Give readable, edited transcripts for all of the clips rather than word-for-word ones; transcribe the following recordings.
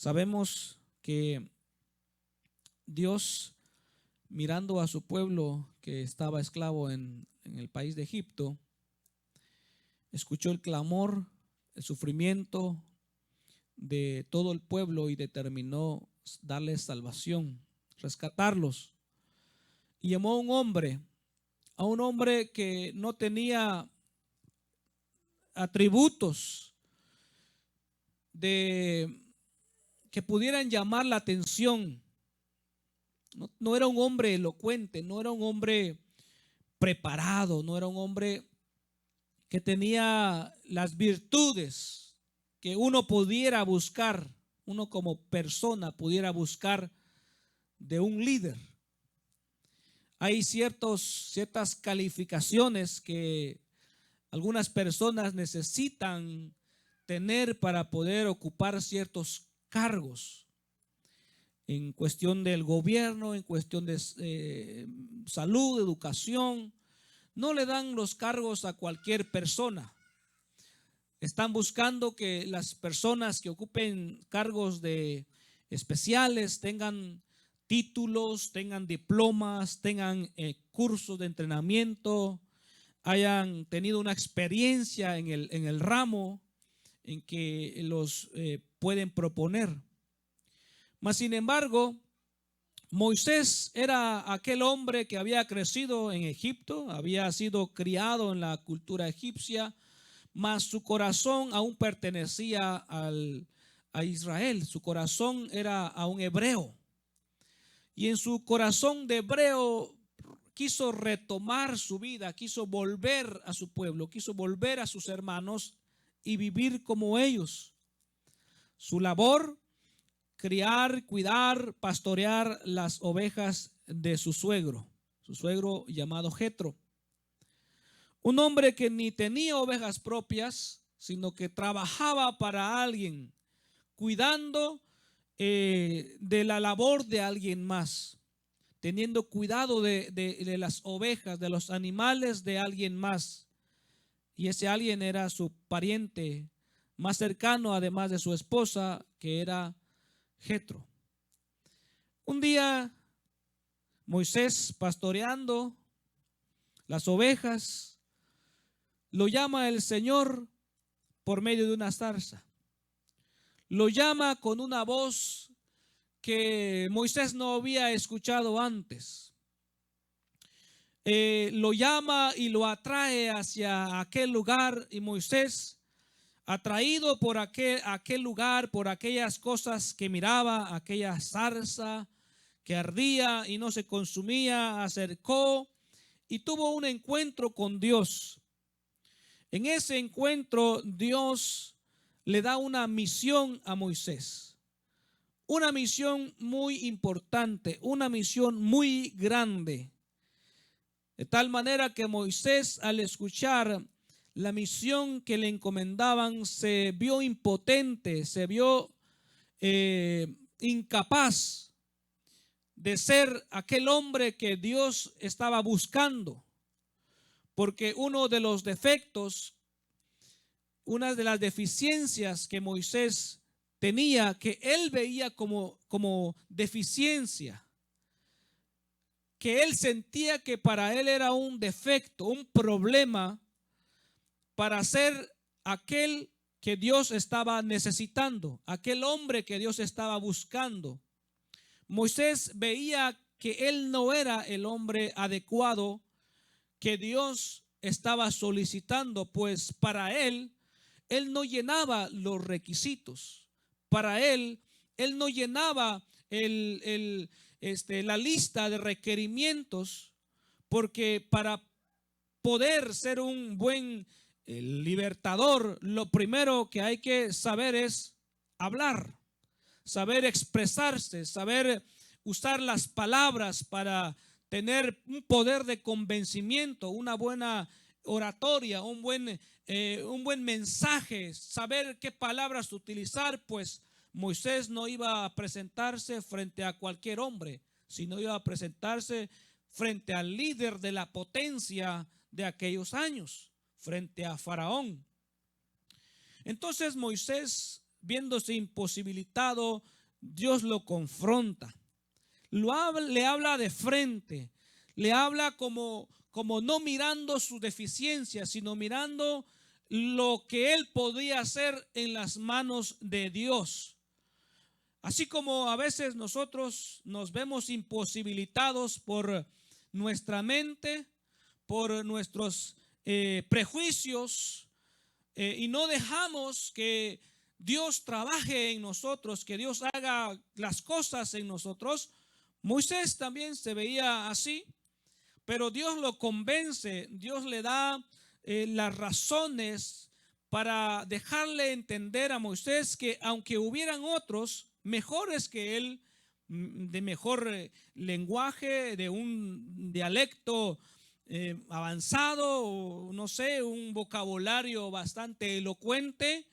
Sabemos que Dios, mirando a su pueblo que estaba esclavo en el país de Egipto, escuchó el clamor, el sufrimiento de todo el pueblo y determinó darles salvación, rescatarlos. Y llamó a un hombre que no tenía atributos que pudieran llamar la atención. No era un hombre elocuente, no era un hombre preparado, no era un hombre que tenía las virtudes que uno pudiera buscar, uno como persona pudiera buscar de un líder. Hay ciertas calificaciones que algunas personas necesitan tener para poder ocupar ciertos cargos en cuestión del gobierno, en cuestión de salud, educación. No le dan los cargos a cualquier persona. Están buscando que las personas que ocupen cargos especiales tengan títulos, tengan diplomas, tengan cursos de entrenamiento, hayan tenido una experiencia en el ramo en que los pueden proponer. Mas sin embargo, Moisés era aquel hombre que había crecido en Egipto, había sido criado en la cultura egipcia, mas su corazón aún pertenecía a Israel. Su corazón era a un hebreo. Y en su corazón de hebreo quiso retomar su vida, quiso volver a su pueblo, quiso volver a sus hermanos y vivir como ellos. Su labor: criar, cuidar, pastorear las ovejas de su suegro llamado Jetro. Un hombre que ni tenía ovejas propias, sino que trabajaba para alguien, cuidando de la labor de alguien más, teniendo cuidado de las ovejas, de los animales de alguien más. Y ese alguien era su pariente más cercano, además de su esposa, que era Jetro. Un día Moisés, pastoreando las ovejas, lo llama el Señor por medio de una zarza. Lo llama con una voz que Moisés no había escuchado antes. Lo llama y lo atrae hacia aquel lugar, y Moisés, atraído por aquel lugar, por aquellas cosas que miraba, aquella zarza que ardía y no se consumía, acercó y tuvo un encuentro con Dios. En ese encuentro Dios le da una misión a Moisés, una misión muy importante, una misión muy grande, de tal manera que Moisés, al escuchar la misión que le encomendaban, se vio impotente, se vio incapaz de ser aquel hombre que Dios estaba buscando. Porque uno de los defectos, una de las deficiencias que Moisés tenía, que él veía como deficiencia, que él sentía que para él era un defecto, un problema para ser aquel que Dios estaba necesitando, aquel hombre que Dios estaba buscando. Moisés veía que él no era el hombre adecuado que Dios estaba solicitando, pues para él no llenaba los requisitos. Para él no llenaba la lista de requerimientos, porque para poder ser un buen libertador, lo primero que hay que saber es hablar, saber expresarse, saber usar las palabras para tener un poder de convencimiento, una buena oratoria, un buen mensaje, saber qué palabras utilizar. Pues Moisés no iba a presentarse frente a cualquier hombre, sino iba a presentarse frente al líder de la potencia de aquellos años, frente a Faraón. Entonces Moisés viéndose imposibilitado, Dios lo confronta. Le habla de frente, le habla como no mirando su deficiencia, sino mirando lo que él podía hacer en las manos de Dios. Así como a veces nosotros nos vemos imposibilitados por nuestra mente, por nuestros prejuicios, y no dejamos que Dios trabaje en nosotros, que Dios haga las cosas en nosotros. Moisés también se veía así, pero Dios lo convence, Dios le da las razones para dejarle entender a Moisés que aunque hubieran otros mejores que él, de mejor lenguaje, de un dialecto avanzado, o no sé, un vocabulario bastante elocuente,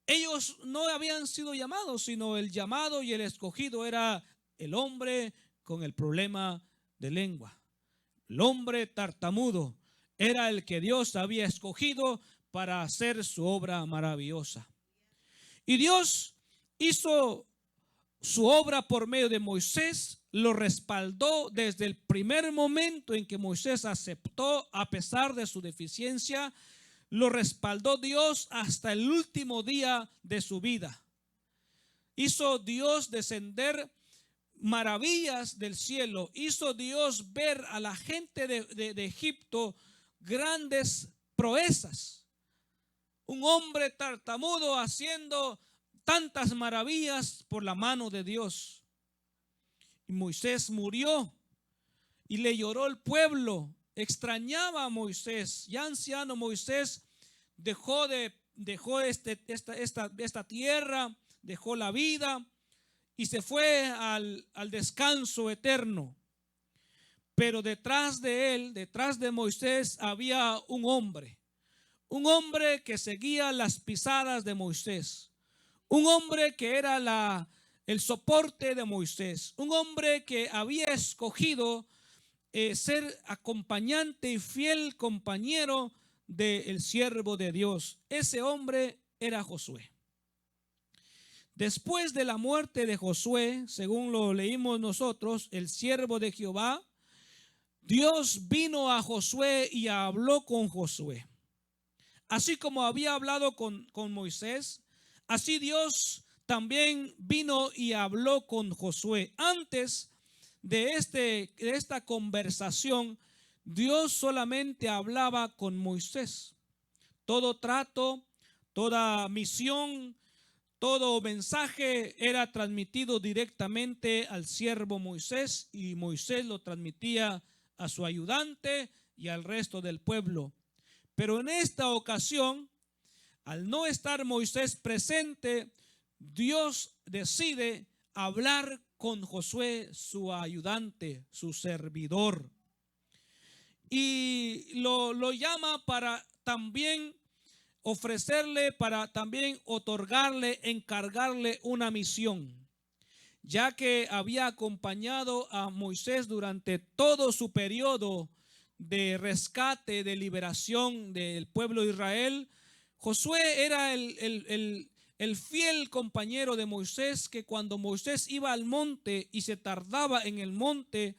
ellos no habían sido llamados, sino el llamado y el escogido era el hombre con el problema de lengua. El hombre tartamudo era el que Dios había escogido para hacer su obra maravillosa. Y Dios hizo su obra por medio de Moisés, lo respaldó desde el primer momento en que Moisés aceptó, a pesar de su deficiencia. Lo respaldó Dios hasta el último día de su vida. Hizo Dios descender maravillas del cielo. Hizo Dios ver a la gente de Egipto grandes proezas. Un hombre tartamudo haciendo tantas maravillas por la mano de Dios. Y Moisés murió y le lloró el pueblo. Extrañaba a Moisés. Ya anciano Moisés dejó esta tierra, dejó la vida y se fue al descanso eterno. Pero detrás de él, detrás de Moisés, había un hombre que seguía las pisadas de Moisés, un hombre que era el soporte de Moisés, un hombre que había escogido ser acompañante y fiel compañero del siervo de Dios. Ese hombre era Josué. Después de la muerte de Josué, según lo leímos nosotros, el siervo de Jehová, Dios vino a Josué y habló con Josué. Así como había hablado con Moisés, así Dios también vino y habló con Josué. Antes de esta conversación, Dios solamente hablaba con Moisés. Todo trato, toda misión, todo mensaje era transmitido directamente al siervo Moisés, y Moisés lo transmitía a su ayudante y al resto del pueblo. Pero en esta ocasión, al no estar Moisés presente, Dios decide hablar con Josué, su ayudante, su servidor. Y lo llama para también ofrecerle, para también otorgarle, encargarle una misión, ya que había acompañado a Moisés durante todo su periodo de rescate, de liberación del pueblo de Israel. Josué era el fiel compañero de Moisés, que cuando Moisés iba al monte y se tardaba en el monte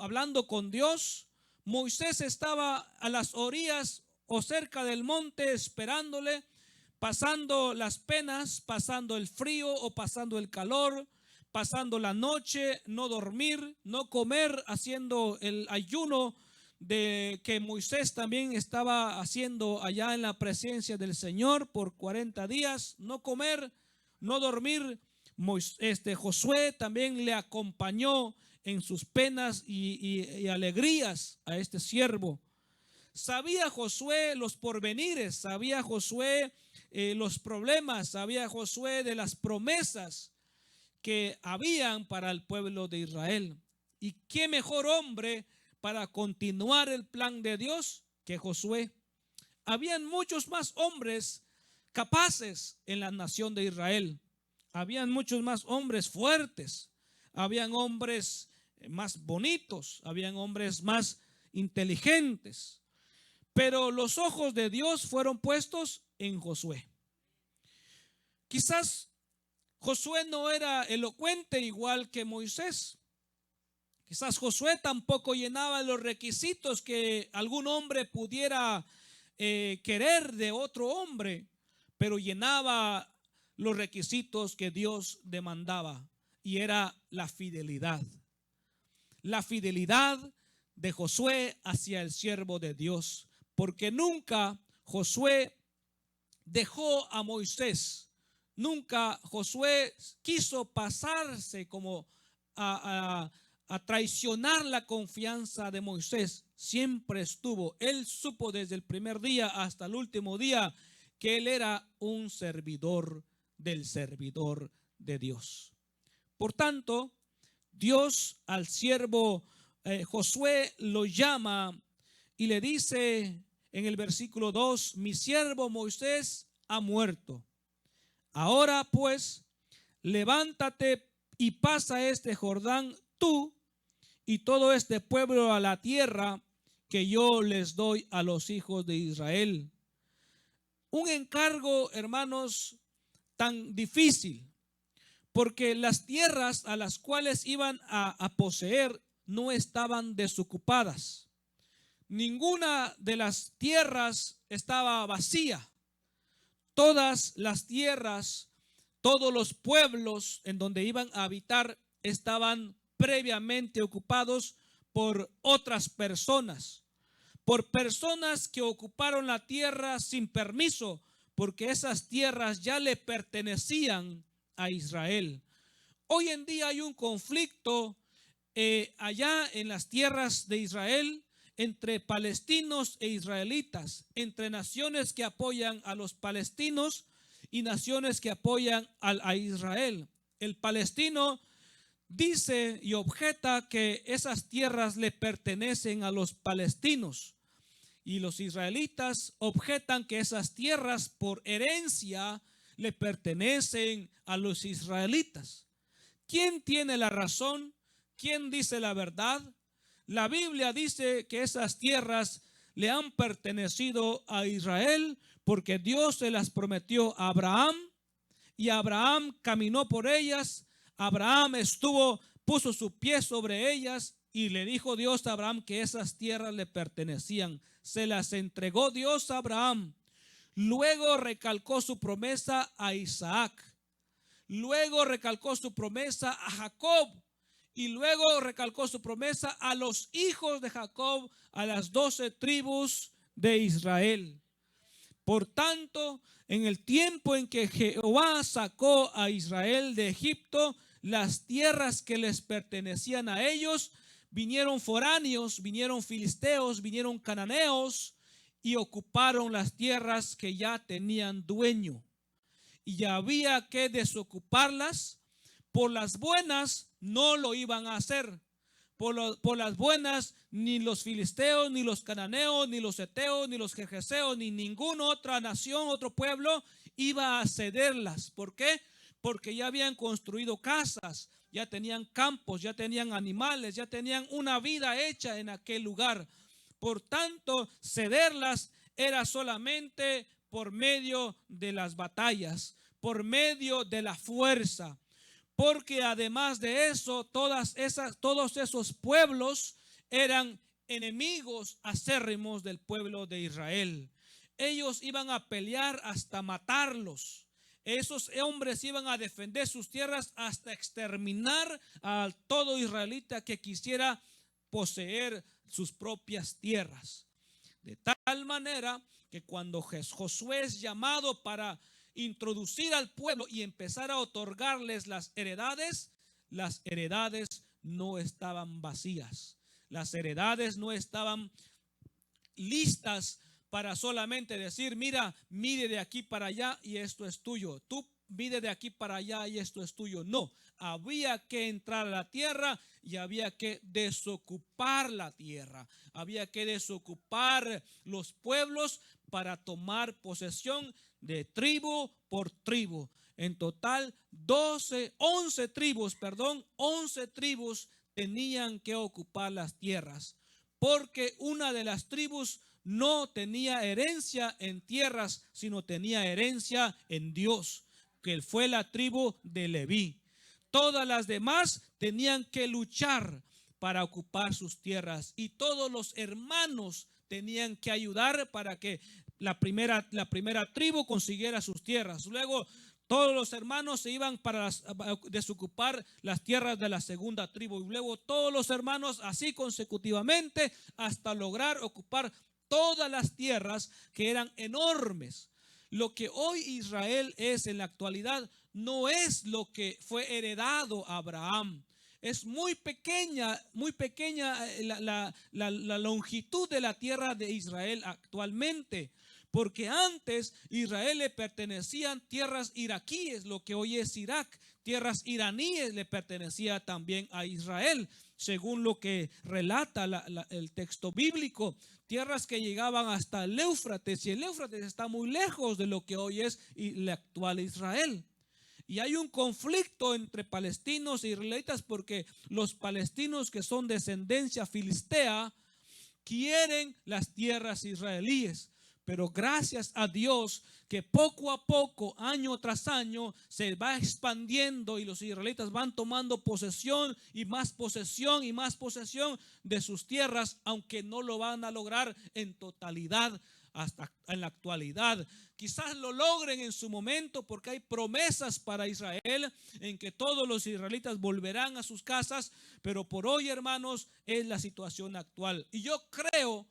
hablando con Dios, Moisés estaba a las orillas o cerca del monte esperándole, pasando las penas, pasando el frío o pasando el calor, pasando la noche, no dormir, no comer, haciendo el ayuno de que Moisés también estaba haciendo allá en la presencia del Señor por 40 días, no comer, no dormir. Josué también le acompañó en sus penas y alegrías a este siervo. Sabía Josué los porvenires, sabía Josué los problemas, sabía Josué de las promesas que habían para el pueblo de Israel. Y qué mejor hombre para continuar el plan de Dios que Josué. Habían muchos más hombres capaces en la nación de Israel. Habían muchos más hombres fuertes. Habían hombres más bonitos. Habían hombres más inteligentes. Pero los ojos de Dios fueron puestos en Josué. Quizás Josué no era elocuente igual que Moisés. Quizás Josué tampoco llenaba los requisitos que algún hombre pudiera querer de otro hombre, pero llenaba los requisitos que Dios demandaba, y era la fidelidad. La fidelidad de Josué hacia el siervo de Dios, porque nunca Josué dejó a Moisés. Nunca Josué quiso pasarse como a traicionar la confianza de Moisés. Siempre estuvo, él supo desde el primer día hasta el último día que él era un servidor del servidor de Dios. Por tanto, Dios al siervo Josué lo llama y le dice en el versículo 2: mi siervo Moisés ha muerto. Ahora pues, levántate y pasa este Jordán tú y todo este pueblo a la tierra que yo les doy a los hijos de Israel. Un encargo, hermanos, tan difícil, porque las tierras a las cuales iban a poseer no estaban desocupadas. Ninguna de las tierras estaba vacía. Todas las tierras, todos los pueblos en donde iban a habitar estaban previamente ocupados por otras personas, por personas que ocuparon la tierra sin permiso, porque esas tierras ya le pertenecían a Israel. Hoy en día hay un conflicto allá en las tierras de Israel entre palestinos e israelitas, entre naciones que apoyan a los palestinos y naciones que apoyan a Israel. El palestino dice y objeta que esas tierras le pertenecen a los palestinos, y los israelitas objetan que esas tierras por herencia le pertenecen a los israelitas. ¿Quién tiene la razón? ¿Quién dice la verdad? La Biblia dice que esas tierras le han pertenecido a Israel porque Dios se las prometió a Abraham, y Abraham caminó por ellas. Abraham puso su pie sobre ellas, y le dijo Dios a Abraham que esas tierras le pertenecían. Se las entregó Dios a Abraham. Luego recalcó su promesa a Isaac. Luego recalcó su promesa a Jacob. Y luego recalcó su promesa a los hijos de Jacob, a las 12 tribus de Israel. Por tanto, en el tiempo en que Jehová sacó a Israel de Egipto, las tierras que les pertenecían a ellos, vinieron foráneos, vinieron filisteos, vinieron cananeos y ocuparon las tierras que ya tenían dueño. Y había que desocuparlas. Por las buenas no lo iban a hacer. Por las buenas, ni los filisteos, ni los cananeos, ni los heteos, ni los jerjeseos, ni ninguna otra nación, otro pueblo iba a cederlas. ¿Por qué? Porque ya habían construido casas, ya tenían campos, ya tenían animales, ya tenían una vida hecha en aquel lugar. Por tanto, cederlas era solamente por medio de las batallas, por medio de la fuerza. Porque además de eso, todos esos pueblos eran enemigos acérrimos del pueblo de Israel. Ellos iban a pelear hasta matarlos. Esos hombres iban a defender sus tierras hasta exterminar a todo israelita que quisiera poseer sus propias tierras. De tal manera que cuando Josué es llamado para introducir al pueblo y empezar a otorgarles las heredades no estaban vacías. Las heredades no estaban listas para solamente decir: mira, mide de aquí para allá y esto es tuyo. Tú mide de aquí para allá y esto es tuyo. No, había que entrar a la tierra y había que desocupar la tierra. Había que desocupar los pueblos para tomar posesión de tribu por tribu. En total 11 tribus tenían que ocupar las tierras, porque una de las tribus no tenía herencia en tierras, sino tenía herencia en Dios. que fue la tribu de Leví. Todas las demás tenían que luchar para ocupar sus tierras, y todos los hermanos tenían que ayudar para que la primera tribu consiguiera sus tierras. Luego todos los hermanos se iban para desocupar las tierras de la segunda tribu, y luego todos los hermanos así consecutivamente hasta lograr ocupar todas las tierras, que eran enormes. Lo que hoy Israel es en la actualidad no es lo que fue heredado a Abraham. Es muy pequeña la longitud de la tierra de Israel actualmente, porque antes Israel le pertenecían tierras iraquíes, lo que hoy es Irak. Tierras iraníes le pertenecía también a Israel, según lo que relata el texto bíblico. Tierras que llegaban hasta el Éufrates, y el Éufrates está muy lejos de lo que hoy es el actual Israel. Y hay un conflicto entre palestinos e israelitas, porque los palestinos, que son descendencia filistea, quieren las tierras israelíes. Pero gracias a Dios que poco a poco, año tras año, se va expandiendo, y los israelitas van tomando posesión y más posesión y más posesión de sus tierras, aunque no lo van a lograr en totalidad hasta en la actualidad. Quizás lo logren en su momento, porque hay promesas para Israel en que todos los israelitas volverán a sus casas, pero por hoy, hermanos, es la situación actual. Y yo creo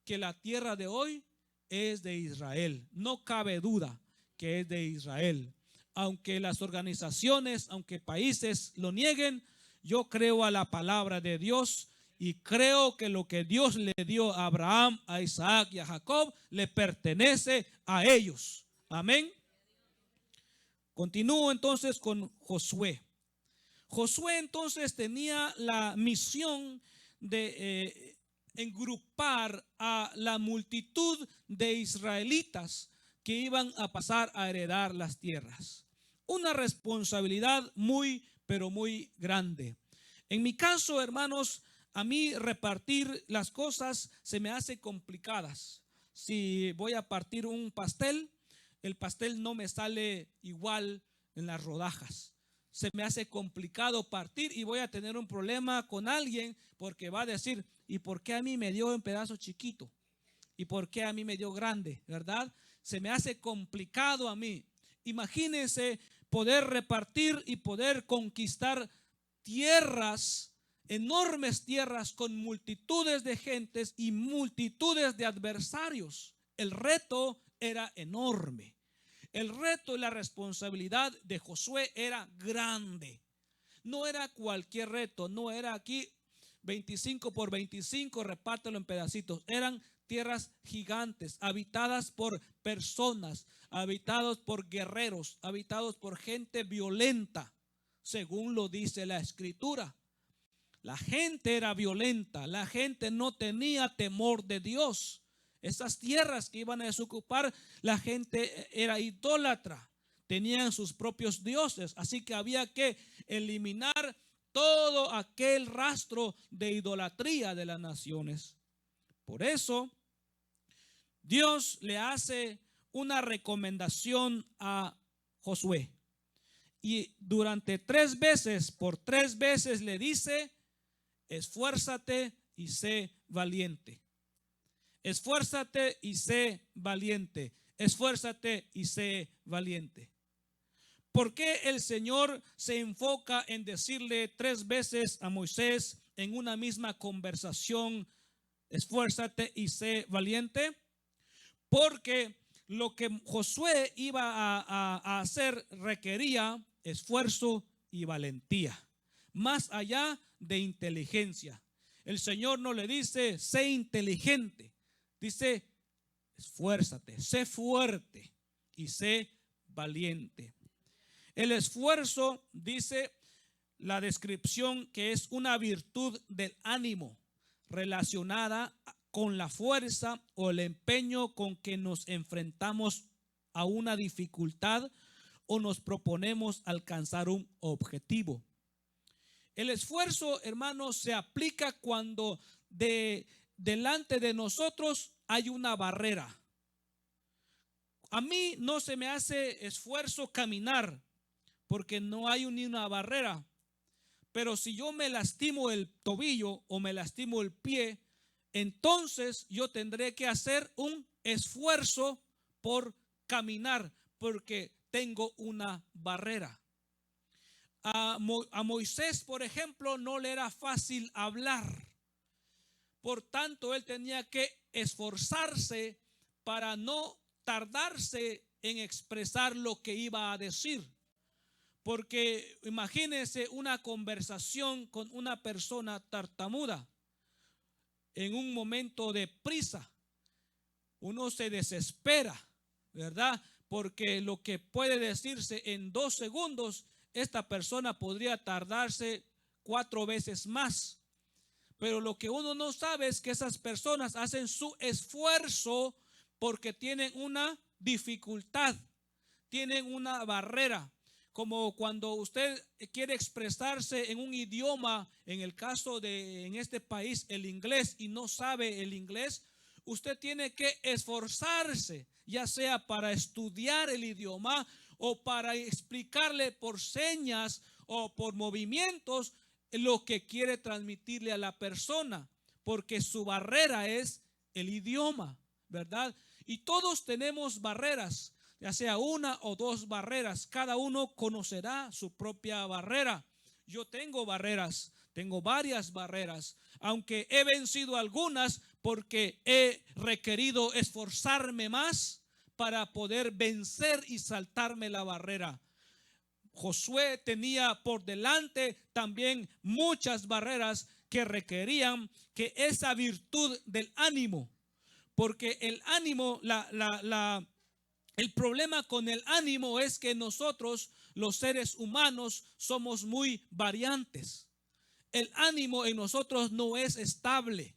que la tierra de hoy es de Israel. No cabe duda que es de Israel. Aunque las organizaciones, aunque países lo nieguen, yo creo a la palabra de Dios, y creo que lo que Dios le dio a Abraham, a Isaac y a Jacob le pertenece a ellos. Amén. Continúo entonces con Josué. Josué entonces tenía la misión de engrupar a la multitud de israelitas que iban a pasar a heredar las tierras. Una responsabilidad muy, pero muy grande. En mi caso, hermanos, a mí repartir las cosas se me hace complicadas. Si voy a partir un pastel, el pastel no me sale igual en las rodajas. Se me hace complicado partir, y voy a tener un problema con alguien, porque va a decir: ¿y por qué a mí me dio en pedazo chiquito? ¿Y por qué a mí me dio grande? ¿Verdad? Se me hace complicado a mí. Imagínense poder repartir y poder conquistar tierras, enormes tierras, con multitudes de gentes y multitudes de adversarios. El reto era enorme. El reto y la responsabilidad de Josué era grande. No era cualquier reto, no era aquí 25 por 25, repártelo en pedacitos. Eran tierras gigantes, habitadas por personas, habitados por guerreros, habitados por gente violenta, según lo dice la Escritura. La gente era violenta, la gente no tenía temor de Dios. Esas tierras que iban a desocupar, la gente era idólatra, tenían sus propios dioses, así que había que eliminar todo aquel rastro de idolatría de las naciones. Por eso Dios le hace una recomendación a Josué, y durante 3 veces, por 3 veces le dice: esfuérzate y sé valiente. Esfuérzate y sé valiente. Esfuérzate y sé valiente. ¿Por qué el Señor se enfoca en decirle 3 veces a Moisés en una misma conversación: esfuérzate y sé valiente? Porque lo que Josué iba a hacer requería esfuerzo y valentía, más allá de inteligencia. El Señor no le dice: sé inteligente. Dice: esfuérzate, sé fuerte y sé valiente. El esfuerzo, dice la descripción, que es una virtud del ánimo relacionada con la fuerza o el empeño con que nos enfrentamos a una dificultad o nos proponemos alcanzar un objetivo. El esfuerzo, hermanos, se aplica cuando delante de nosotros hay una barrera. A mí no se me hace esfuerzo caminar porque no hay ni una barrera. Pero si yo me lastimo el tobillo o me lastimo el pie, entonces yo tendré que hacer un esfuerzo por caminar porque tengo una barrera. A Moisés, por ejemplo, no le era fácil hablar. Por tanto, él tenía que esforzarse para no tardarse en expresar lo que iba a decir. Porque imagínense una conversación con una persona tartamuda en un momento de prisa. Uno se desespera, ¿verdad? Porque lo que puede decirse en 2 segundos, esta persona podría tardarse 4 veces más. Pero lo que uno no sabe es que esas personas hacen su esfuerzo porque tienen una dificultad, tienen una barrera. Como cuando usted quiere expresarse en un idioma, en el caso de en este país el inglés, y no sabe el inglés, usted tiene que esforzarse, ya sea para estudiar el idioma o para explicarle por señas o por movimientos lo que quiere transmitirle a la persona, porque su barrera es el idioma, ¿verdad? Y todos tenemos barreras, ya sea 1 o 2 barreras. Cada uno conocerá su propia barrera. Yo tengo barreras, tengo varias barreras, aunque he vencido algunas porque he requerido esforzarme más para poder vencer y saltarme la barrera. Josué tenía por delante también muchas barreras que requerían que esa virtud del ánimo, porque el ánimo, el problema con el ánimo es que nosotros, los seres humanos, somos muy variantes. El ánimo en nosotros no es estable.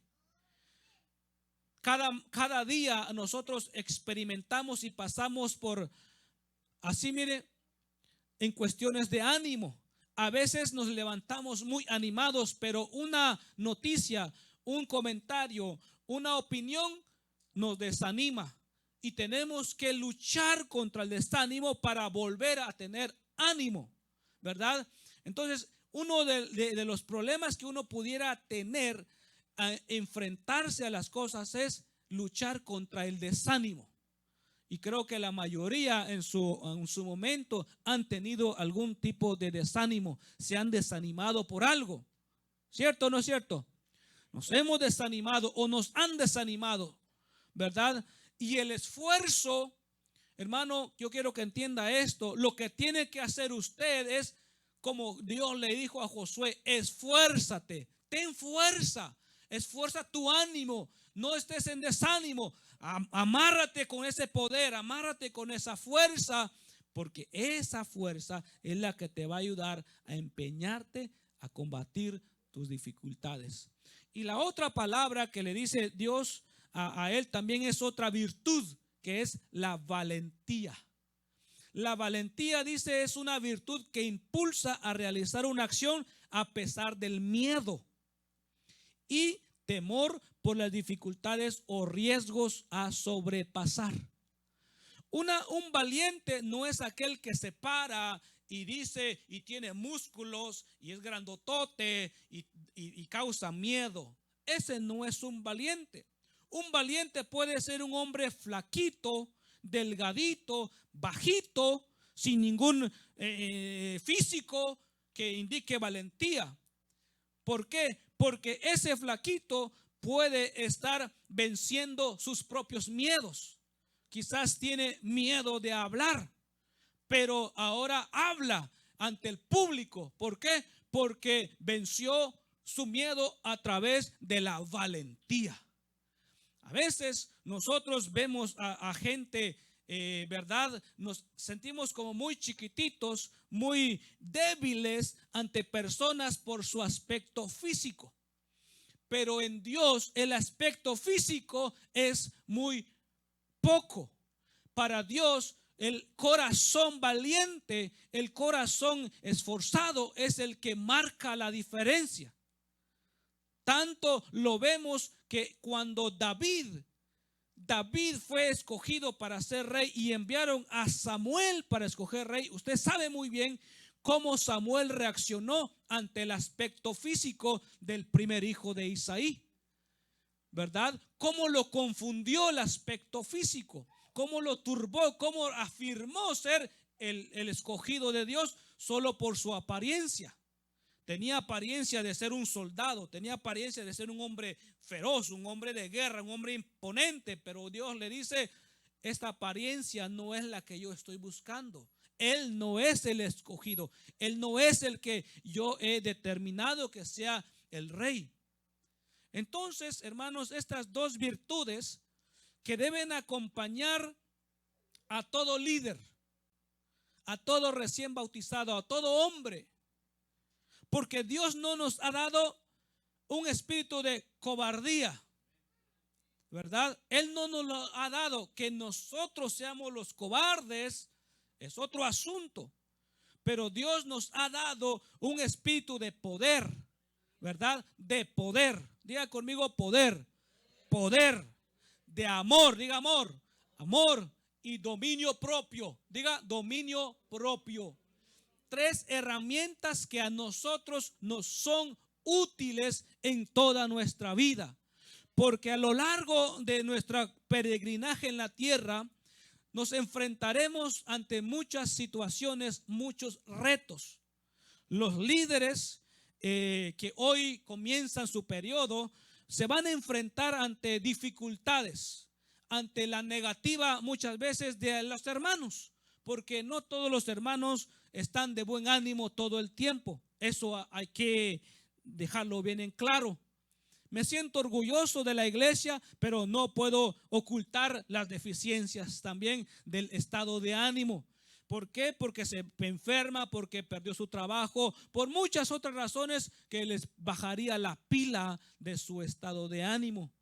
Cada día nosotros experimentamos y pasamos por, así mire, en cuestiones de ánimo. A veces nos levantamos muy animados, pero una noticia, un comentario, una opinión nos desanima. Y tenemos que luchar contra el desánimo para volver a tener ánimo, ¿verdad? Entonces, uno de los problemas que uno pudiera tener a enfrentarse a las cosas es luchar contra el desánimo. Y creo que la mayoría en su momento han tenido algún tipo de desánimo, se han desanimado por algo. ¿Cierto o no es cierto? Nos hemos desanimado o nos han desanimado, ¿verdad? Y el esfuerzo, hermano, yo quiero que entienda esto. Lo que tiene que hacer usted es, como Dios le dijo a Josué, esfuérzate, ten fuerza, esfuerza tu ánimo, no estés en desánimo, amárrate con ese poder, amárrate con esa fuerza, porque esa fuerza es la que te va a ayudar a empeñarte a combatir tus dificultades. Y la otra palabra que le dice Dios a él también es otra virtud, que es la valentía. La valentía, dice, es una virtud que impulsa a realizar una acción a pesar del miedo y temor por las dificultades o riesgos a sobrepasar. Un valiente no es aquel que se para y dice y tiene músculos y es grandotote y causa miedo. Ese no es un valiente. Un valiente puede ser un hombre flaquito, delgadito, bajito, sin ningún físico que indique valentía. ¿Por qué? Porque ese flaquito puede estar venciendo sus propios miedos. Quizás tiene miedo de hablar, pero ahora habla ante el público. ¿Por qué? Porque venció su miedo a través de la valentía. A veces nosotros vemos a gente, ¿verdad? Nos sentimos como muy chiquititos, muy débiles ante personas por su aspecto físico. Pero en Dios el aspecto físico es muy poco. Para Dios el corazón valiente, el corazón esforzado es el que marca la diferencia. Tanto lo vemos que cuando David David fue escogido para ser rey y enviaron a Samuel para escoger rey. Usted sabe muy bien cómo Samuel reaccionó ante el aspecto físico del primer hijo de Isaí, ¿verdad? Cómo lo confundió el aspecto físico, cómo lo turbó, cómo afirmó ser el escogido de Dios solo por su apariencia. Tenía apariencia de ser un soldado, tenía apariencia de ser un hombre feroz, un hombre de guerra, un hombre imponente, pero Dios le dice, esta apariencia no es la que yo estoy buscando. Él no es el escogido, él no es el que yo he determinado que sea el rey. Entonces, hermanos, estas dos virtudes que deben acompañar a todo líder, a todo recién bautizado, a todo hombre, porque Dios no nos ha dado un espíritu de cobardía, ¿verdad? Él no nos lo ha dado. Que nosotros seamos los cobardes es otro asunto, pero Dios nos ha dado un espíritu de poder, ¿verdad? De poder. Diga conmigo poder, poder, de amor, diga amor, amor y dominio propio, diga dominio propio. Tres herramientas que a nosotros nos son útiles en toda nuestra vida, porque a lo largo de nuestro peregrinaje en la tierra nos enfrentaremos ante muchas situaciones, muchos retos. Los líderes que hoy comienzan su periodo se van a enfrentar ante dificultades, ante la negativa muchas veces de los hermanos, porque no todos los hermanos están de buen ánimo todo el tiempo. Eso hay que dejarlo bien en claro. Me siento orgulloso de la iglesia, pero no puedo ocultar las deficiencias también del estado de ánimo. ¿Por qué? Porque se enferma, porque perdió su trabajo, por muchas otras razones que les bajaría la pila de su estado de ánimo.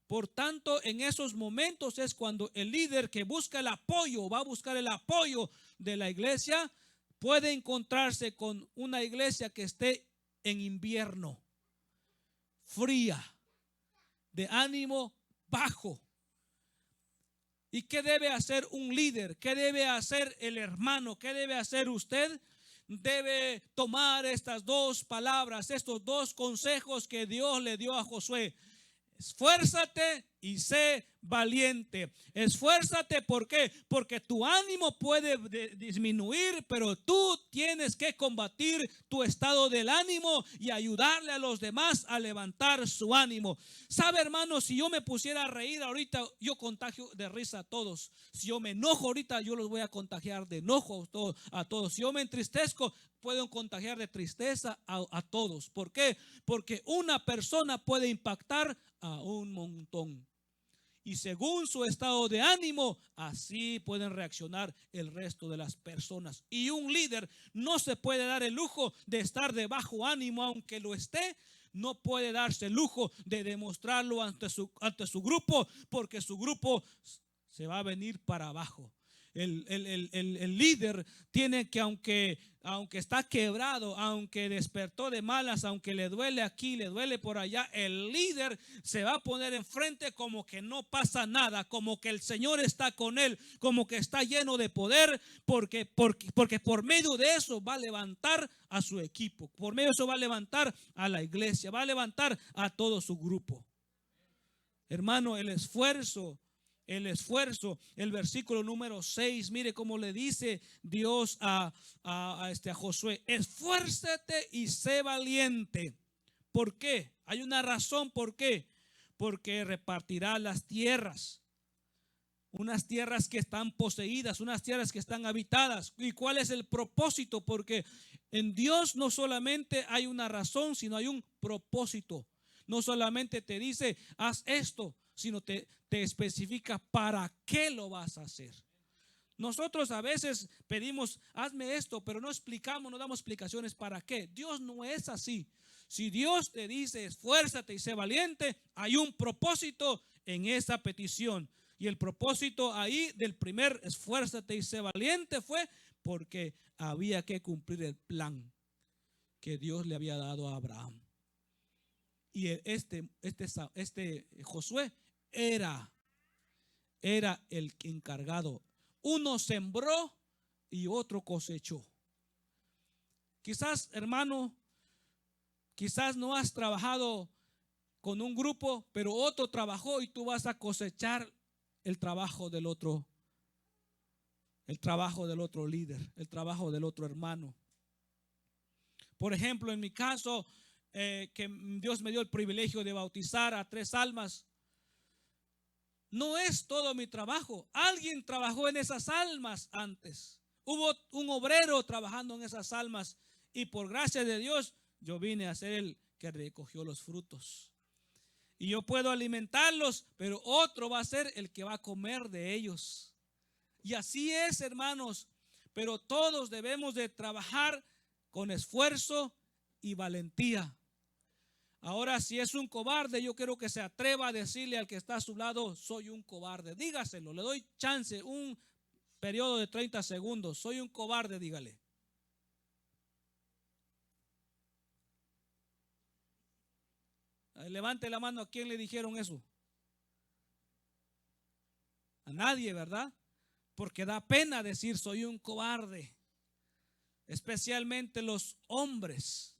Por tanto, en esos momentos es cuando el líder que busca el apoyo, va a buscar el apoyo de la iglesia, puede encontrarse con una iglesia que esté en invierno, fría, de ánimo bajo. ¿Y qué debe hacer un líder? ¿Qué debe hacer el hermano? ¿Qué debe hacer usted? Debe tomar estas dos palabras, estos dos consejos que Dios le dio a Josué. Esfuérzate y sé valiente. Esfuérzate, ¿por qué? Porque tu ánimo puede disminuir, pero tú tienes que combatir tu estado del ánimo y ayudarle a los demás a levantar su ánimo. ¿Sabe, hermano? Si yo me pusiera a reír ahorita, yo contagio de risa a todos. Si yo me enojo ahorita, yo los voy a contagiar de enojo a todos. Si yo me entristezco, pueden contagiar de tristeza a todos. ¿Por qué? Porque una persona puede impactar a un montón. Y según su estado de ánimo, así pueden reaccionar el resto de las personas. Y un líder no se puede dar el lujo de estar de bajo ánimo, aunque lo esté. No puede darse el lujo de demostrarlo ante su grupo, porque su grupo se va a venir para abajo. El líder tiene que, aunque está quebrado, aunque despertó de malas, aunque le duele aquí, le duele por allá, el líder se va a poner enfrente como que no pasa nada, como que el Señor está con él, como que está lleno de poder, porque por medio de eso va a levantar a su equipo, por medio de eso va a levantar a la iglesia, va a levantar a todo su grupo. Hermano, el esfuerzo, el versículo número 6, mire cómo le dice Dios a Josué: esfuérzate y sé valiente. ¿Por qué? Hay una razón por qué. Porque repartirá las tierras, unas tierras que están poseídas, unas tierras que están habitadas. ¿Y cuál es el propósito? Porque en Dios no solamente hay una razón, sino hay un propósito. No solamente te dice haz esto, sino te especifica para qué lo vas a hacer. Nosotros a veces pedimos hazme esto, pero no explicamos, no damos explicaciones para qué. Dios no es así. Si Dios te dice esfuérzate y sé valiente, hay un propósito en esa petición. Y el propósito ahí del primer esfuérzate y sé valiente fue porque había que cumplir el plan que Dios le había dado a Abraham. Y este Josué era era el encargado. Uno sembró y otro cosechó. Quizás, hermano, quizás no has trabajado con un grupo, pero otro trabajó y tú vas a cosechar el trabajo del otro líder, el trabajo del otro hermano. Por ejemplo, en mi caso, que Dios me dio el privilegio de bautizar a 3 almas. No es todo mi trabajo. Alguien trabajó en esas almas antes. Hubo un obrero trabajando en esas almas y por gracia de Dios yo vine a ser el que recogió los frutos. Y yo puedo alimentarlos, pero otro va a ser el que va a comer de ellos. Y así es, hermanos. Pero todos debemos de trabajar con esfuerzo y valentía. Ahora, si es un cobarde, yo quiero que se atreva a decirle al que está a su lado: soy un cobarde. Dígaselo, le doy chance, un periodo de 30 segundos. Soy un cobarde, dígale. Levante la mano. ¿A quién le dijeron eso? A nadie, ¿verdad? Porque da pena decir soy un cobarde. Especialmente los hombres,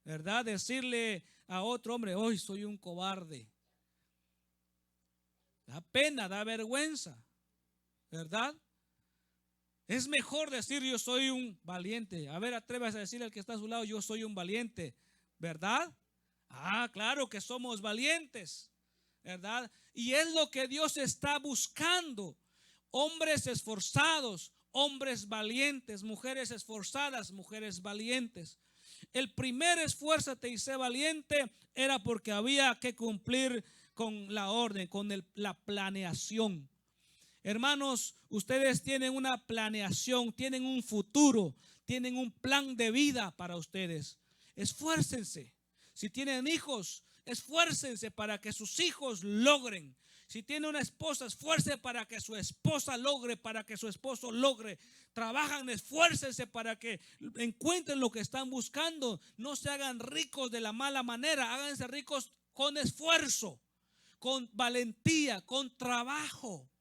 ¿verdad? Decirle a otro hombre: hoy soy un cobarde. Da pena, da vergüenza, ¿verdad? Es mejor decir yo soy un valiente. A ver, atrévase a decirle al que está a su lado: yo soy un valiente, ¿verdad? Ah, claro que somos valientes, ¿verdad? Y es lo que Dios está buscando. Hombres esforzados, hombres valientes, mujeres esforzadas, mujeres valientes. El primer esfuérzate y sé valiente era porque había que cumplir con la orden, con la planeación. Hermanos, ustedes tienen una planeación, tienen un futuro, tienen un plan de vida para ustedes. Esfuércense. Si tienen hijos, esfuércense para que sus hijos logren. Si tiene una esposa, esfuércense para que su esposa logre, para que su esposo logre. Trabajan, esfuércense para que encuentren lo que están buscando. No se hagan ricos de la mala manera, háganse ricos con esfuerzo, con valentía, con trabajo,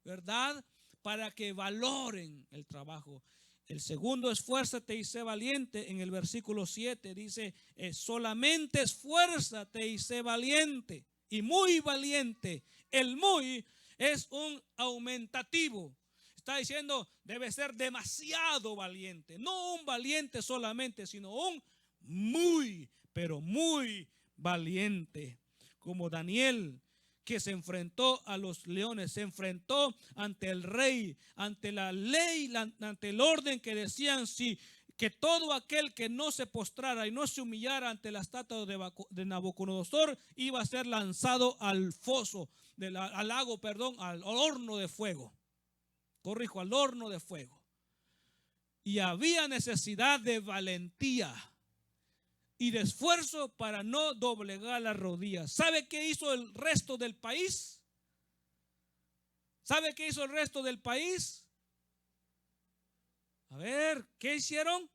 ¿verdad? Para que valoren el trabajo. El segundo, esfuérzate y sé valiente, en el versículo 7 dice: solamente esfuérzate y sé valiente y muy valiente. El muy es un aumentativo. Está diciendo debe ser demasiado valiente. No un valiente solamente, sino un muy, pero muy valiente. Como Daniel, que se enfrentó a los leones, se enfrentó ante el rey, ante la ley, ante el orden que decían que todo aquel que no se postrara y no se humillara ante la estatua de Nabucodonosor iba a ser lanzado al foso, al lago, al horno de fuego. Corrijo, al horno de fuego. Y había necesidad de valentía y de esfuerzo para no doblegar las rodillas. ¿Sabe qué hizo el resto del país? ¿Sabe qué hizo el resto del país? A ver, ¿qué hicieron?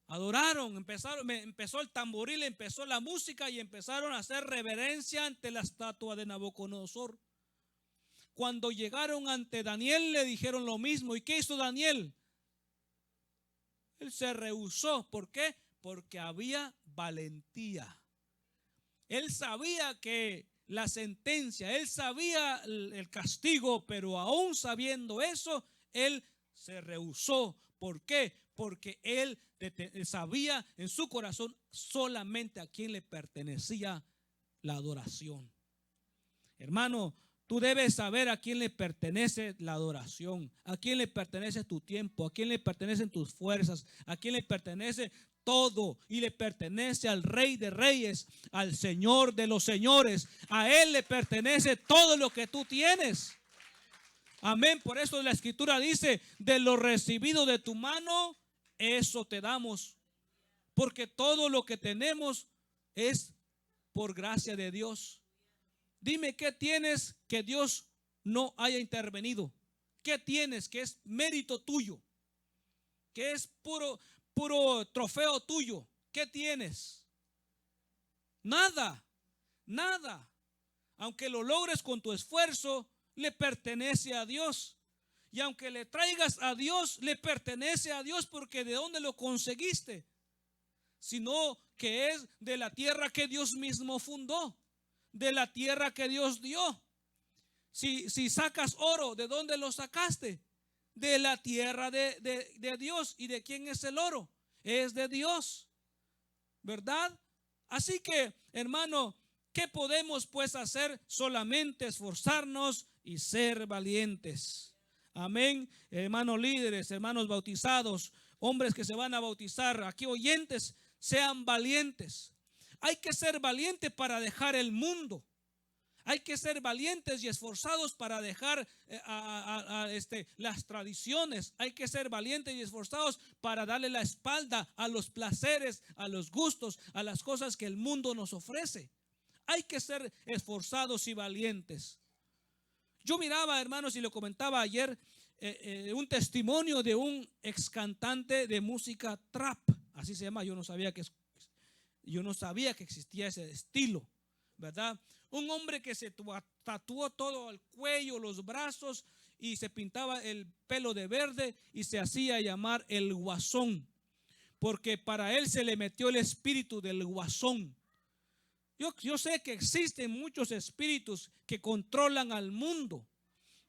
Adoraron, empezó el tamboril, empezó la música y empezaron a hacer reverencia ante la estatua de Nabucodonosor. Cuando llegaron ante Daniel le dijeron lo mismo. ¿Y qué hizo Daniel? Él se rehusó. ¿Por qué? Porque había valentía. Él sabía que la sentencia, él sabía el castigo, pero aún sabiendo eso, él se rehusó. ¿Por qué? Porque él sabía en su corazón solamente a quién le pertenecía la adoración. Hermano, tú debes saber a quién le pertenece la adoración, a quién le pertenece tu tiempo, a quién le pertenecen tus fuerzas, a quién le pertenece todo, y le pertenece al Rey de Reyes, al Señor de los Señores. A Él le pertenece todo lo que tú tienes. Amén. Por eso la Escritura dice: de lo recibido de tu mano, eso te damos. Porque todo lo que tenemos es por gracia de Dios. Dime qué tienes que Dios no haya intervenido. ¿Qué tienes que es mérito tuyo? Que es puro trofeo tuyo. ¿Qué tienes? Nada, nada. Aunque lo logres con tu esfuerzo, le pertenece a Dios. Y aunque le traigas a Dios, le pertenece a Dios, porque ¿de dónde lo conseguiste? Sino que es de la tierra que Dios mismo fundó, de la tierra que Dios dio. Si sacas oro, ¿de dónde lo sacaste? De la tierra de Dios. ¿Y de quién es el oro? Es de Dios, ¿verdad? Así que, hermano, ¿qué podemos pues hacer? Solamente esforzarnos y ser valientes. Amén. Hermanos líderes, hermanos bautizados, hombres que se van a bautizar, aquí oyentes, sean valientes. Hay que ser valientes para dejar el mundo. Hay que ser valientes y esforzados para dejar las tradiciones. Hay que ser valientes y esforzados para darle la espalda a los placeres, a los gustos, a las cosas que el mundo nos ofrece. Hay que ser esforzados y valientes. Yo miraba, hermanos, y lo comentaba ayer, un testimonio de un ex cantante de música trap. Así se llama. Yo no sabía que existía ese estilo, ¿verdad? Un hombre que se tatuó todo el cuello, los brazos, y se pintaba el pelo de verde y se hacía llamar el Guasón, porque para él se le metió el espíritu del Guasón. Yo sé que existen muchos espíritus que controlan al mundo,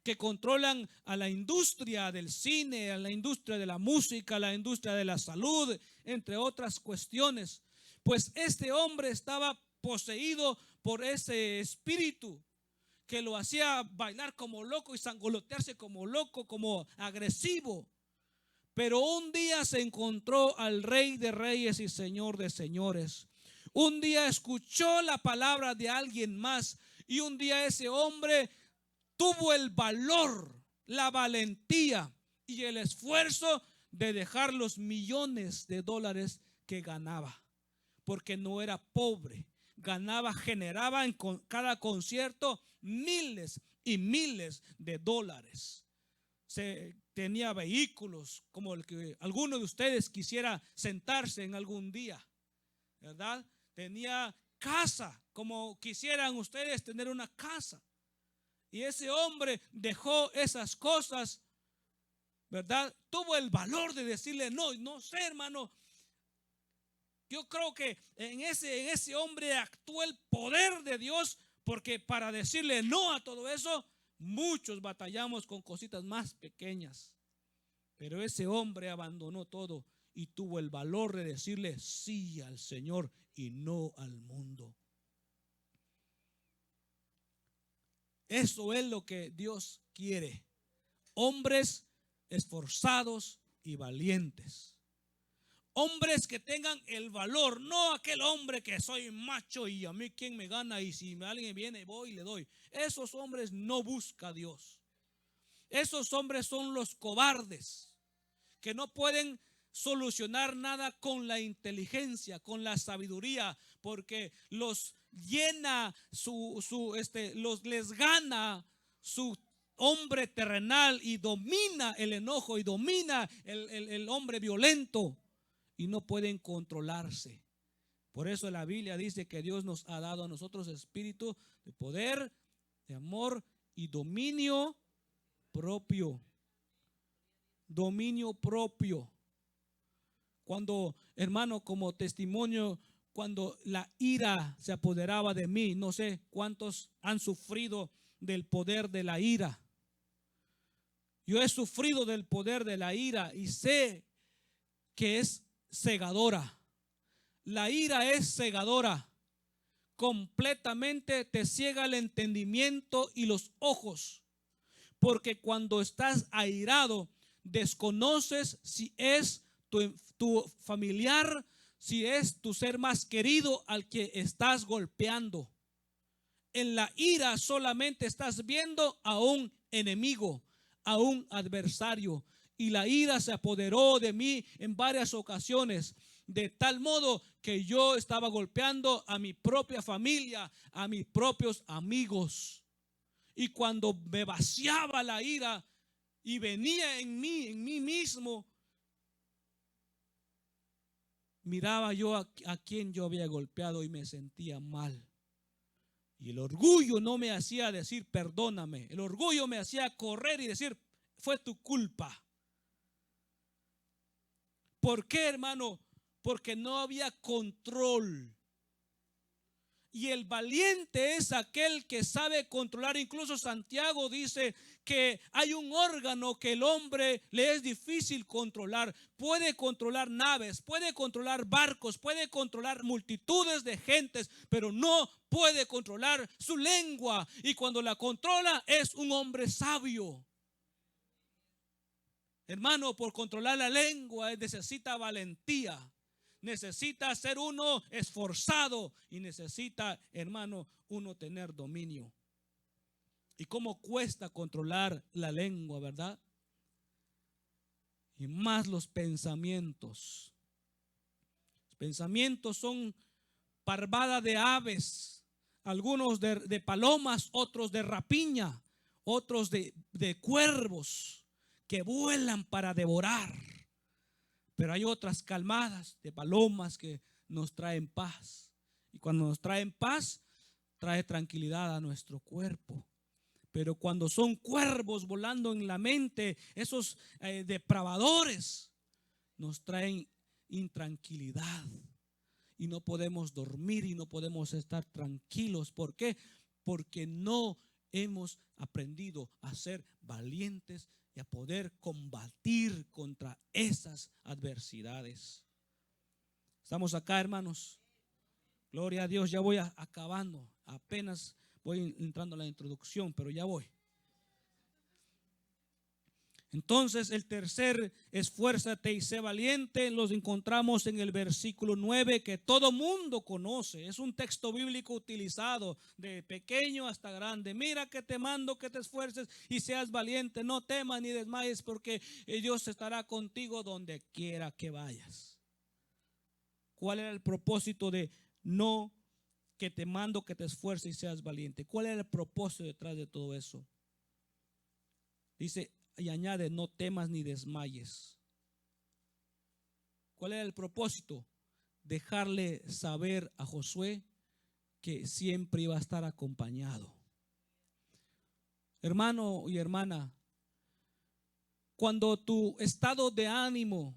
que controlan a la industria del cine, a la industria de la música, a la industria de la salud, entre otras cuestiones. Pues este hombre estaba poseído por ese espíritu que lo hacía bailar como loco y sangolotearse como loco, como agresivo. Pero un día se encontró al Rey de Reyes y Señor de Señores. Un día escuchó la palabra de alguien más, y un día ese hombre tuvo el valor, la valentía y el esfuerzo de dejar los millones de dólares que ganaba, porque no era pobre. Generaba en cada concierto miles y miles de dólares. Tenía vehículos como el que alguno de ustedes quisiera sentarse en algún día, ¿verdad? Tenía casa como quisieran ustedes tener una casa. Y ese hombre dejó esas cosas, ¿verdad? Tuvo el valor de decirle no sé, hermano. Yo creo que en ese hombre actuó el poder de Dios, porque para decirle no a todo eso, muchos batallamos con cositas más pequeñas. Pero ese hombre abandonó todo y tuvo el valor de decirle sí al Señor y no al mundo. Eso es lo que Dios quiere. Hombres esforzados y valientes. Hombres que tengan el valor, no aquel hombre que soy macho y a mí quién me gana y si alguien viene voy y le doy. Esos hombres no busca a Dios. Esos hombres son los cobardes que no pueden solucionar nada con la inteligencia, con la sabiduría, porque los llena les gana su hombre terrenal y domina el enojo y domina el hombre violento. Y no pueden controlarse. Por eso la Biblia dice que Dios nos ha dado a nosotros espíritu de poder, de amor y dominio propio. Dominio propio. Cuando, hermano, como testimonio, cuando la ira se apoderaba de mí, no sé cuántos han sufrido del poder de la ira. Yo he sufrido del poder de la ira y sé que es cegadora. La ira es cegadora. Completamente te ciega el entendimiento y los ojos. Porque cuando estás airado, desconoces si es tu familiar, si es tu ser más querido al que estás golpeando. En la ira solamente estás viendo a un enemigo, a un adversario. Y la ira se apoderó de mí en varias ocasiones, de tal modo que yo estaba golpeando a mi propia familia, a mis propios amigos. Y cuando me vaciaba la ira y venía en mí mismo, miraba yo a quien yo había golpeado y me sentía mal. Y el orgullo no me hacía decir perdóname. El orgullo me hacía correr y decir fue tu culpa. ¿Por qué, hermano? Porque no había control. Y el valiente es aquel que sabe controlar. Incluso Santiago dice que hay un órgano que el hombre le es difícil controlar. Puede controlar naves, puede controlar barcos, puede controlar multitudes de gentes, pero no puede controlar su lengua. Y cuando la controla es un hombre sabio. Hermano, por controlar la lengua necesita valentía. Necesita ser uno esforzado y necesita, hermano, uno tener dominio. ¿Y cómo cuesta controlar la lengua, verdad? Y más los pensamientos. Los pensamientos son parvada de aves, algunos de palomas, otros de rapiña, otros de cuervos que vuelan para devorar. Pero hay otras calmadas de palomas que nos traen paz. Y cuando nos traen paz, trae tranquilidad a nuestro cuerpo. Pero cuando son cuervos volando en la mente, esos depravadores nos traen intranquilidad. Y no podemos dormir y no podemos estar tranquilos. ¿Por qué? Porque no hemos aprendido a ser valientes y a poder combatir contra esas adversidades. ¿Estamos acá, hermanos? Gloria a Dios, ya voy acabando. Apenas voy entrando a la introducción, pero ya voy. Entonces el tercer esfuérzate y sé valiente los encontramos en el versículo 9 que todo mundo conoce. Es un texto bíblico utilizado de pequeño hasta grande. Mira que te mando que te esfuerces y seas valiente. No temas ni desmayes porque Dios estará contigo donde quiera que vayas. ¿Cuál era el propósito de no que te mando que te esfuerces y seas valiente? ¿Cuál era el propósito detrás de todo eso? Dice y añade, no temas ni desmayes. ¿Cuál era el propósito? Dejarle saber a Josué que siempre iba a estar acompañado. Hermano y hermana, cuando tu estado de ánimo,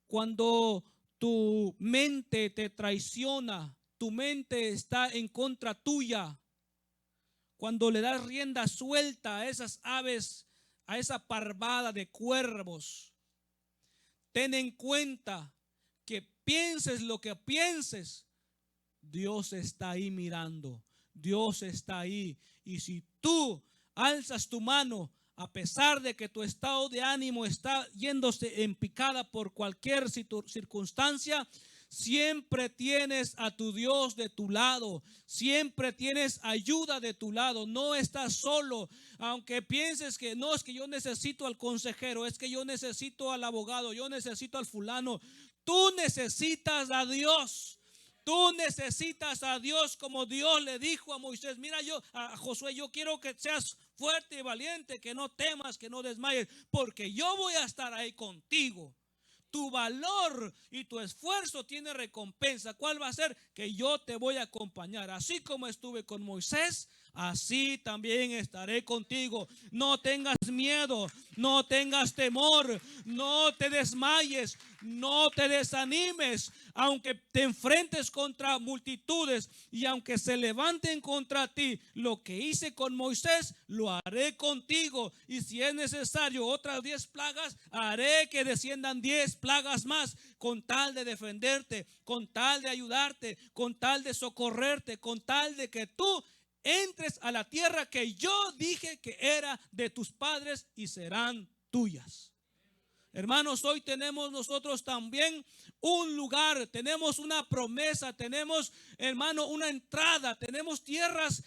cuando tu mente te traiciona, tu mente está en contra tuya, cuando le das rienda suelta a esas aves, a esa parvada de cuervos, ten en cuenta que pienses lo que pienses, Dios está ahí mirando, Dios está ahí. Y si tú alzas tu mano, a pesar de que tu estado de ánimo está yéndose en picada por cualquier circunstancia, siempre tienes a tu Dios de tu lado, siempre tienes ayuda de tu lado, no estás solo. Aunque pienses que no, es que yo necesito al consejero, es que yo necesito al abogado, yo necesito al fulano, tú necesitas a Dios. Tú necesitas a Dios como Dios le dijo a Moisés. Mira, a Josué, yo quiero que seas fuerte y valiente, que no temas, que no desmayes, porque yo voy a estar ahí contigo. Tu valor y tu esfuerzo tiene recompensa. ¿Cuál va a ser? Que yo te voy a acompañar. Así como estuve con Moisés, así también estaré contigo. No tengas miedo, no tengas temor, no te desmayes, no te desanimes. Aunque te enfrentes contra multitudes y aunque se levanten contra ti, lo que hice con Moisés lo haré contigo. Y si es necesario otras 10 plagas, haré que desciendan 10 plagas más, con tal de defenderte, con tal de ayudarte, con tal de socorrerte, con tal de que tú entres a la tierra que yo dije que era de tus padres y serán tuyas. Hermanos, hoy tenemos nosotros también un lugar, tenemos una promesa, tenemos, hermano, una entrada, tenemos tierras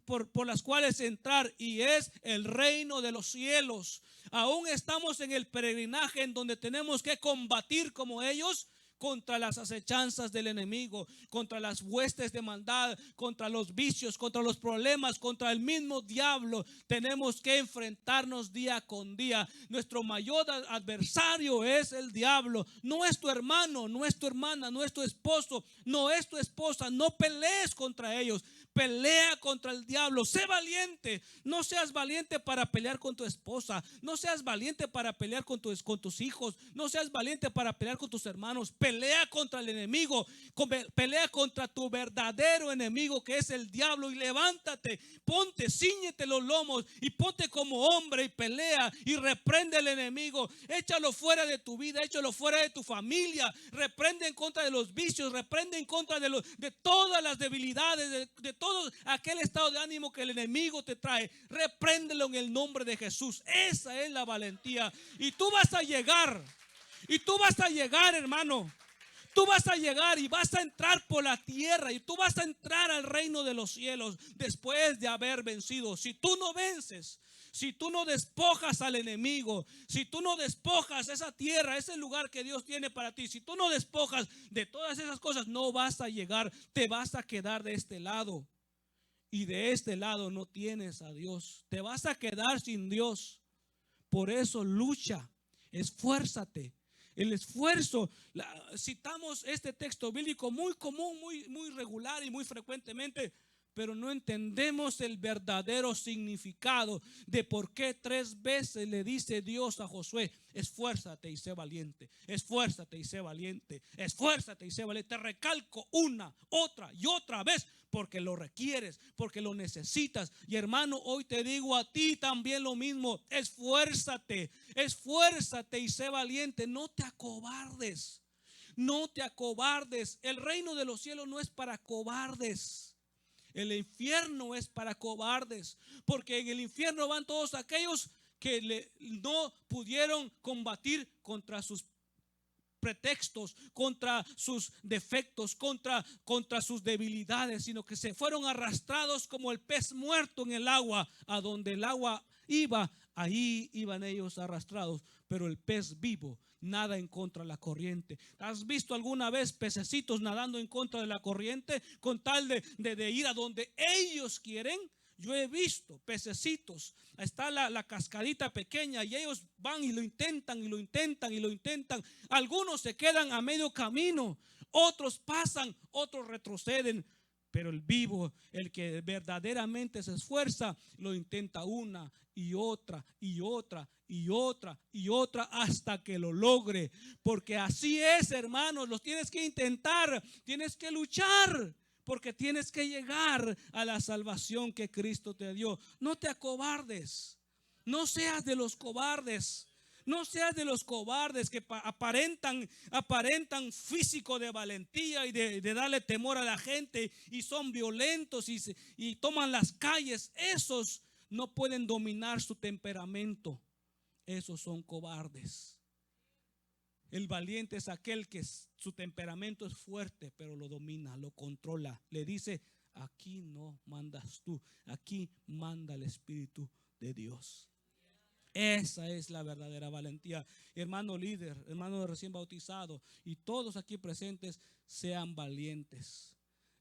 por las cuales entrar, y es el reino de los cielos. Aún estamos en el peregrinaje en donde tenemos que combatir como ellos contra las acechanzas del enemigo, contra las huestes de maldad, contra los vicios, contra los problemas, contra el mismo diablo. Tenemos que enfrentarnos día con día. Nuestro mayor adversario es el diablo. No es tu hermano, no es tu hermana, no es tu esposo, no es tu esposa. No pelees contra ellos. pelea contra el diablo. Sé valiente. No seas valiente para pelear con tu esposa. No seas valiente para pelear con tus hijos. No seas valiente para pelear con tus hermanos. Pelea contra el enemigo. Pelea contra tu verdadero enemigo, que es el diablo. Y levántate, ponte, cíñete los lomos y ponte como hombre y pelea y reprende al enemigo. Échalo fuera de tu vida, échalo fuera de tu familia. Reprende en contra de los vicios, reprende en contra de todas las debilidades, de todo aquel estado de ánimo que el enemigo te trae. Repréndelo en el nombre de Jesús. Esa es la valentía. Y tú vas a llegar. Y tú vas a llegar, hermano. Tú vas a llegar y vas a entrar por la tierra y tú vas a entrar al reino de los cielos después de haber vencido. Si tú no vences, si tú no despojas al enemigo, si tú no despojas esa tierra, ese lugar que Dios tiene para ti, si tú no despojas de todas esas cosas, no vas a llegar, te vas a quedar de este lado. Y de este lado no tienes a Dios, te vas a quedar sin Dios. Por eso lucha, esfuérzate. El esfuerzo, citamos este texto bíblico muy común, muy regular y muy frecuentemente, pero no entendemos el verdadero significado de por qué 3 veces le dice Dios a Josué: esfuérzate y sé valiente, esfuérzate y sé valiente, esfuérzate y sé valiente. Te recalco una, otra y otra vez, porque lo requieres, porque lo necesitas. Y hermano, hoy te digo a ti también lo mismo: esfuérzate, esfuérzate y sé valiente. No te acobardes, no te acobardes. El reino de los cielos no es para cobardes. El infierno es para cobardes, porque en el infierno van todos aquellos que no pudieron combatir contra sus pretextos, contra sus defectos, contra sus debilidades, sino que se fueron arrastrados como el pez muerto en el agua. A donde el agua iba, ahí iban ellos arrastrados. Pero el pez vivo nada en contra de la corriente. ¿Has visto alguna vez pececitos nadando en contra de la corriente con tal de ir a donde ellos quieren? Yo he visto pececitos, está la cascadita pequeña y ellos van y lo intentan y lo intentan y lo intentan. Algunos se quedan a medio camino, otros pasan, otros retroceden. Pero el vivo, el que verdaderamente se esfuerza, lo intenta una y otra y otra y otra y otra hasta que lo logre. Porque así es, hermanos, los tienes que intentar, tienes que luchar. Porque tienes que llegar a la salvación que Cristo te dio. No te acobardes. No seas de los cobardes. No seas de los cobardes que aparentan físico de valentía y de darle temor a la gente y son violentos y toman las calles. Esos no pueden dominar su temperamento. Esos son cobardes. El valiente es aquel que su temperamento es fuerte, pero lo domina, lo controla. Le dice: aquí no mandas tú, aquí manda el Espíritu de Dios. Esa es la verdadera valentía. Hermano líder, hermano recién bautizado y todos aquí presentes, sean valientes.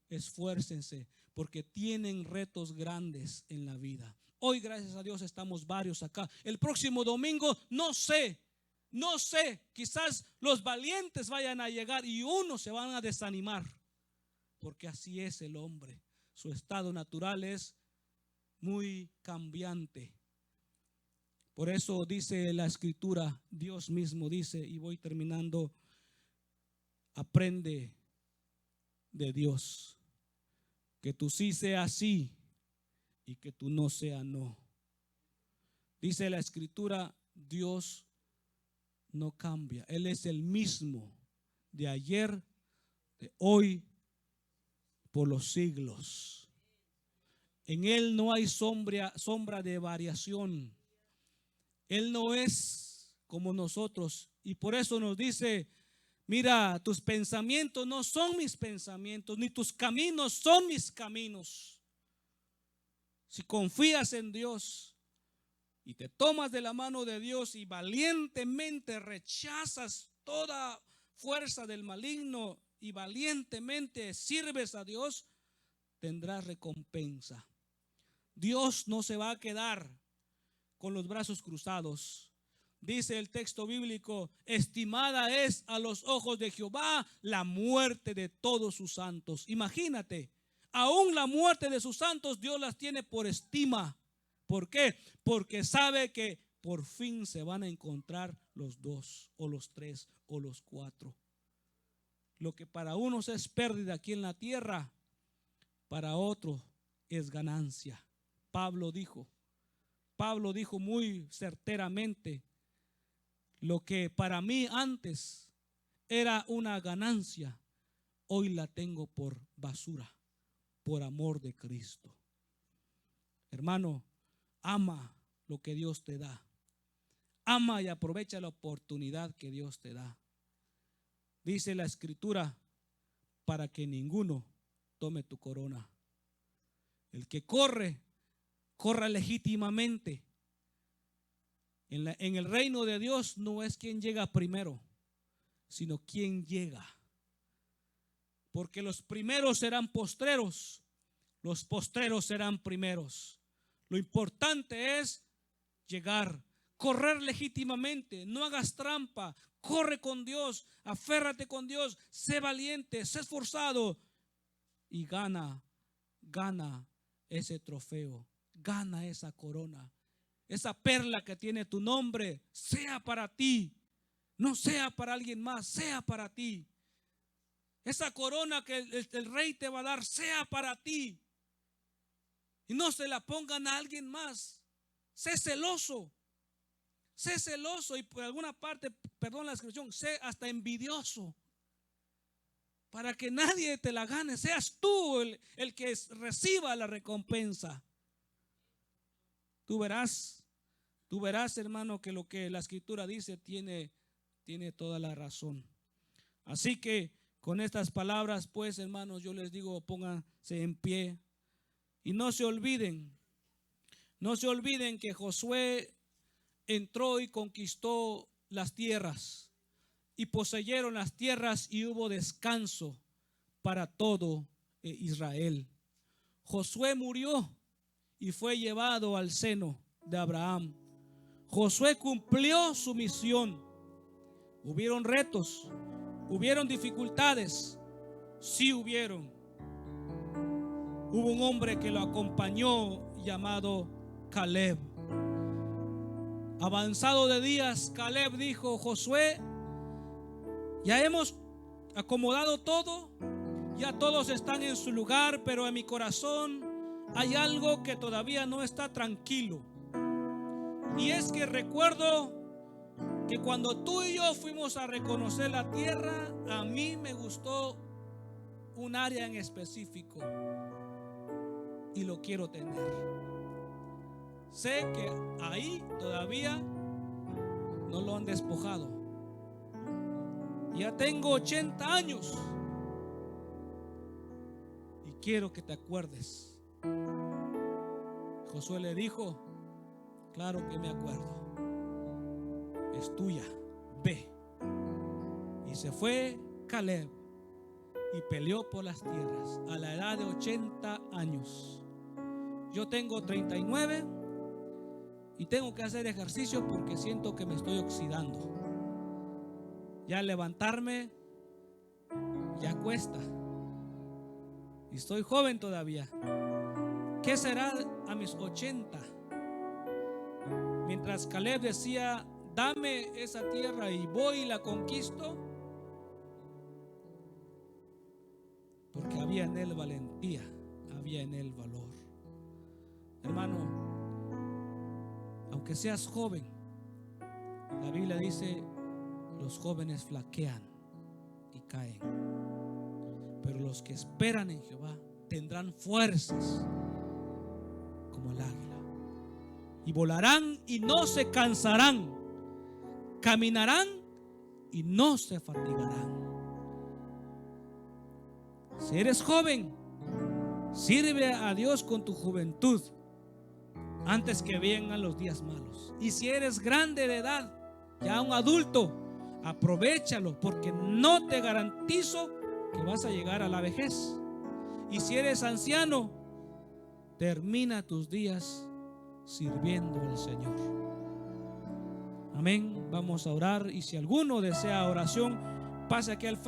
Esfuércense porque tienen retos grandes en la vida. Hoy, gracias a Dios, estamos varios acá. El próximo domingo, no sé, quizás los valientes vayan a llegar y unos se van a desanimar, porque así es el hombre. Su estado natural es muy cambiante. Por eso dice la Escritura, Dios mismo dice, y voy terminando: aprende de Dios, que tu sí sea sí y que tu no sea no. Dice la Escritura, Dios no cambia. Él es el mismo de ayer, de hoy, por los siglos. En Él no hay sombra de variación. Él no es como nosotros. Y por eso nos dice: mira, tus pensamientos no son mis pensamientos, ni tus caminos son mis caminos. Si confías en Dios y te tomas de la mano de Dios y valientemente rechazas toda fuerza del maligno y valientemente sirves a Dios, tendrás recompensa. Dios no se va a quedar con los brazos cruzados. Dice el texto bíblico: estimada es a los ojos de Jehová la muerte de todos sus santos. Imagínate, Aún la muerte de sus santos Dios las tiene por estima. ¿Por qué? Porque sabe que por fin se van a encontrar los dos o los tres o los cuatro. Lo que para unos es pérdida aquí en la tierra, para otros es ganancia. Pablo dijo muy certeramente: lo que para mí antes era una ganancia, hoy la tengo por basura, por amor de Cristo. Hermano, ama lo que Dios te da. Ama y aprovecha la oportunidad que Dios te da. Dice la Escritura: para que ninguno tome tu corona. El que corre, corra legítimamente. En el reino de Dios no es quien llega primero, sino quien llega. Porque los primeros serán postreros, los postreros serán primeros. Lo importante es llegar, correr legítimamente. No hagas trampa, corre con Dios, aférrate con Dios, sé valiente, sé esforzado y gana ese trofeo, gana esa corona. Esa perla que tiene tu nombre sea para ti, no sea para alguien más, sea para ti. Esa corona que el rey te va a dar sea para ti y no se la pongan a alguien más. Sé celoso y por alguna parte, perdón la expresión, sé hasta envidioso, para que nadie te la gane. Seas tú el que reciba la recompensa. Tú verás, hermano, que lo que la Escritura dice tiene toda la razón. Así que con estas palabras, pues, hermanos, yo les digo: pónganse en pie y no se olviden que Josué entró y conquistó las tierras y poseyeron las tierras y hubo descanso para todo Israel. Josué murió y fue llevado al seno de Abraham. Josué cumplió su misión. Hubieron retos, hubieron dificultades, sí hubieron. Hubo un hombre que lo acompañó llamado Caleb. Avanzado de días, Caleb dijo: Josué, ya hemos acomodado todo, ya todos están en su lugar, pero en mi corazón hay algo que todavía no está tranquilo. Y es que recuerdo que cuando tú y yo fuimos a reconocer la tierra, a mí me gustó un área en específico y lo quiero tener. Sé que ahí todavía no lo han despojado. Ya tengo 80 años y quiero que te acuerdes. Josué le dijo: claro que me acuerdo, es tuya, ve. Y se fue Caleb y peleó por las tierras a la edad de 80 años. Yo tengo 39 y tengo que hacer ejercicio porque siento que me estoy oxidando. Ya levantarme ya cuesta y estoy joven todavía. ¿Qué será a mis 80? Mientras Caleb decía: dame esa tierra y voy y la conquisto, porque había en él valentía, había en él valor. Hermano, aunque seas joven, la Biblia dice: los jóvenes flaquean y caen, pero los que esperan en Jehová tendrán fuerzas como el águila, y volarán y no se cansarán, caminarán y no se fatigarán. Si eres joven, sirve a Dios con tu juventud antes que vengan los días malos. Y si eres grande de edad, ya un adulto, aprovéchalo, porque no te garantizo que vas a llegar a la vejez. Y si eres anciano, termina tus días sirviendo al Señor. Amén. Vamos a orar, y si alguno desea oración, pase aquí al frente.